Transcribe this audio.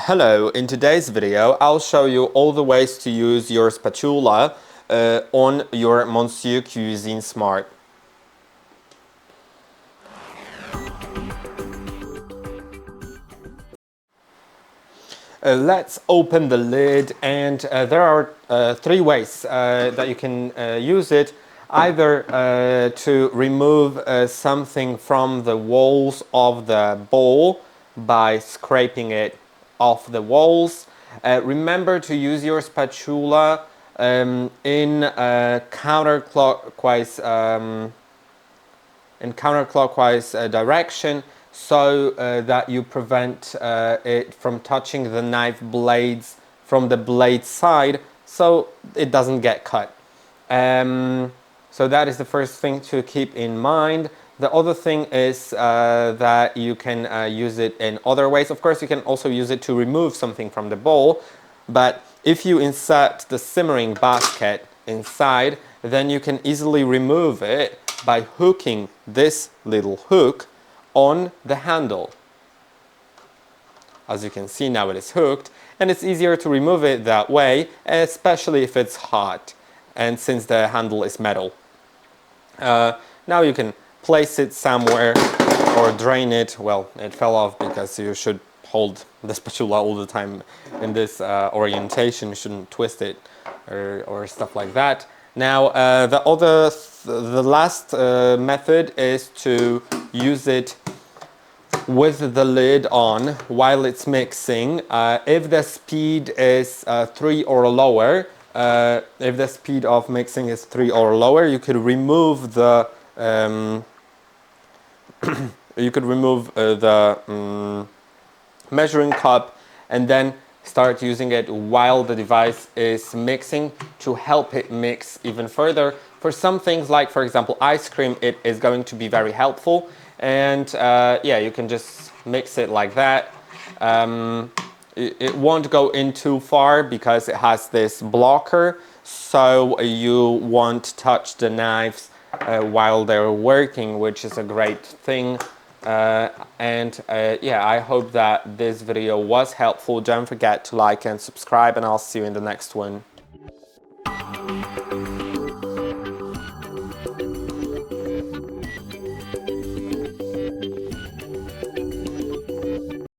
Hello, in today's video I'll show you all the ways to use your spatula on your Monsieur Cuisine Smart. Let's open the lid, and there are three ways that you can use it. Either to remove something from the walls of the bowl by scraping it off the walls. Remember to use your spatula in counterclockwise direction, so that you prevent it from touching the knife blades from the blade side, so it doesn't get cut. So that is the first thing to keep in mind. The other thing is that you can use it in other ways. Of course, you can also use it to remove something from the bowl, but if you insert the simmering basket inside, then you can easily remove it by hooking this little hook on the handle. As you can see, now it is hooked, and it's easier to remove it that way, especially if it's hot and since the handle is metal. Now you can place it somewhere or drain it. Well, it fell off because you should hold the spatula all the time in this orientation. You shouldn't twist it or stuff like that. Now the last method is to use it with the lid on while it's mixing. If the speed is 3 or lower, if the speed of mixing is 3 or lower, you could remove the measuring cup and then start using it while the device is mixing to help it mix even further. For some things, like for example ice cream, it is going to be very helpful, and yeah, you can just mix it like that. It won't go in too far because it has this blocker, so you won't touch the knives while they're working, which is a great thing. Yeah, I hope that this video was helpful. Don't forget to like and subscribe, and I'll see you in the next one.